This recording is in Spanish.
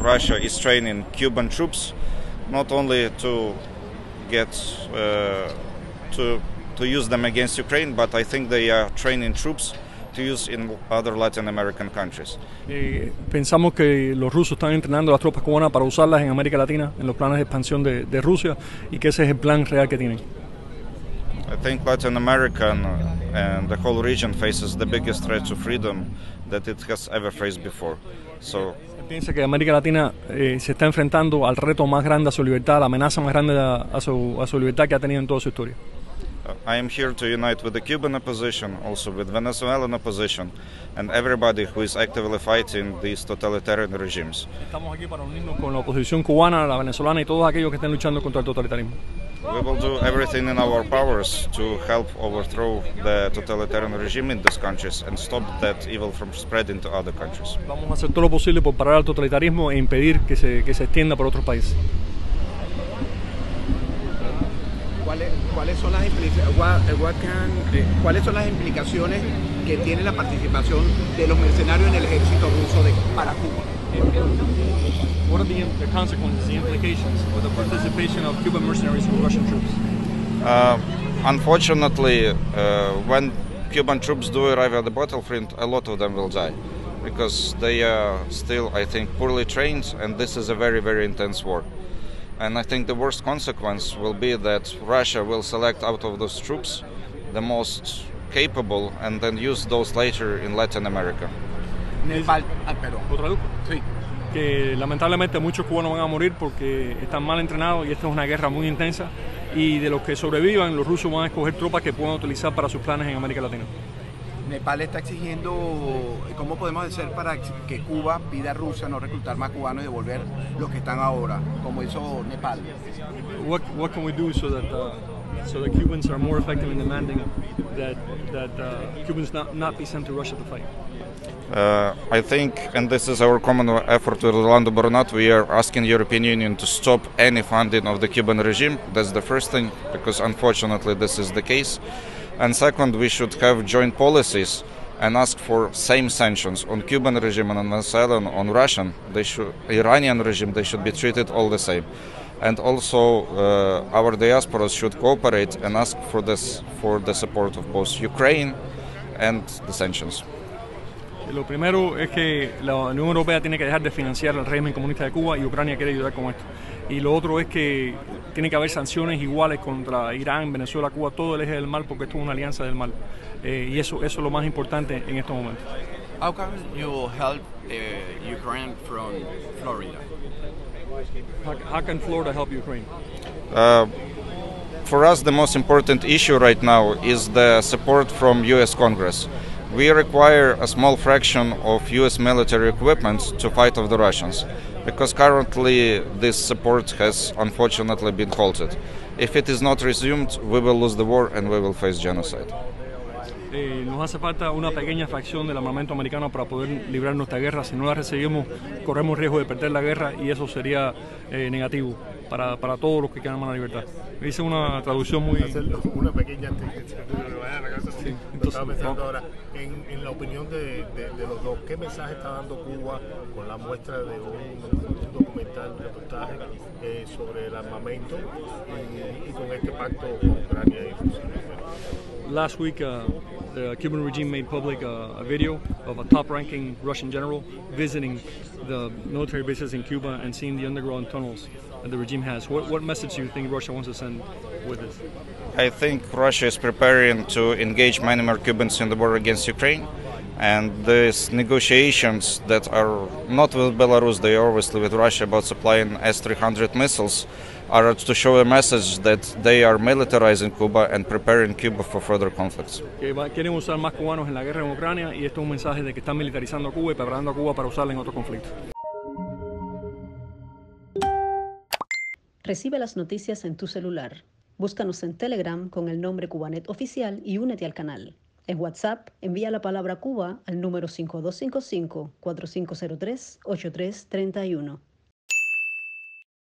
Russia is training Cuban troops, not only to get to use them against Ukraine, but I think they are training troops to use in other Latin American countries. Pensamos que los rusos están entrenando a las tropas cubanas para usarlas en América Latina, en los planes de expansión de Rusia, y que ese es el plan real que tienen. I think Latin America and the whole region faces the biggest threat to freedom that it has ever faced before. So, piensa que América Latina se está enfrentando al reto más grande a su libertad, la amenaza más grande a su libertad que ha tenido en toda su historia. I am here to unite with the Cuban opposition, also with Venezuelan opposition, and everybody who is actively fighting these totalitarian regimes. Estamos aquí para unirnos con la oposición cubana, la venezolana y todos aquellos que estén luchando contra el totalitarismo. We will do everything in our powers to help overthrow the totalitarian regime in these countries and stop that evil from spreading to other countries. Vamos a hacer todo lo posible por parar el totalitarismo e impedir que se extienda por otros países. ¿Cuáles son las implicaciones que tiene la participación de los mercenarios en el ejército ruso para Cuba? What are the consequences, the implications of the participation of Cuban mercenaries with Russian troops? Unfortunately, when Cuban troops do arrive at the battlefield, a lot of them will die because they are still, I think, poorly trained, and this is a very, very intense war. And I think the worst consequence will be that Russia will select out of those troops the most capable and then use those later in Latin America. Nepal, Perú. ¿Lo traduzco? Sí. Que lamentablemente muchos cubanos van a morir porque están mal entrenados y esta es una guerra muy intensa, y de los que sobrevivan los rusos van a escoger tropas que puedan utilizar para sus planes en América Latina. Nepal está exigiendo, ¿cómo podemos hacer para que Cuba pida a Rusia no reclutar más cubanos y devolver los que están ahora, como hizo Nepal? What can we do so that Cubans are more effective in demanding that Cubans not be sent to Russia to fight? I think, and this is our common effort with Orlando Baronat, we are asking the European Union to stop any funding of the Cuban regime. That's the first thing, because unfortunately this is the case. And second, we should have joint policies and ask for same sanctions on Cuban regime and on Venezuelan, on Russian. Iranian regime, they should be treated all the same. And also our diasporas should cooperate and ask for the support of both Ukraine and the sanctions. Lo primero es que la Unión Europea tiene que dejar de financiar el régimen comunista de Cuba, y Ucrania quiere ayudar con esto. Y lo otro es que tiene que haber sanciones iguales contra Irán, Venezuela, Cuba, todo el eje del mal, porque esto es una alianza del mal. Y eso es lo más importante en estos momentos. How can you help Ukraine from Florida? How can Florida help Ukraine? For us, the most important issue right now is the support from U.S. Congress. We require a small fraction of U.S. military equipment to fight off the Russians, because currently this support has unfortunately been halted. If it is not resumed, we will lose the war and we will face genocide. Nos hace falta una pequeña fracción del armamento americano para poder librar nuestra guerra. Si no la recibimos, corremos riesgo de perder la guerra, y eso sería negativo para todos los que quieran la libertad. Hice una traducción muy... Una pequeña sí, entonces, estaba pensando ahora en la opinión de los dos. ¿Qué mensaje está dando Cuba con la muestra de un documental, un reportaje sobre el armamento y con este pacto con Ucrania y Rusia? Last week, the Cuban regime made public a video of a top-ranking Russian general visiting the military bases in Cuba and seeing the underground tunnels that the regime has. What message do you think Russia wants to send with this? I think Russia is preparing to engage many more Cubans in the war against Ukraine. And these negotiations that are not with Belarus, they are obviously with Russia about supplying S-300 missiles, are to show a message that they are militarizing Cuba and preparing Cuba for further conflicts. Quieren usar más cubanos en la guerra en Ucrania, y esto es un mensaje de que están militarizando Cuba y preparando a Cuba para usarla en otros conflictos. Recibe las noticias en tu celular. Búscanos en Telegram con el nombre Cubanet Oficial y únete al canal. En WhatsApp, envía la palabra Cuba al número 5255-4503-8331.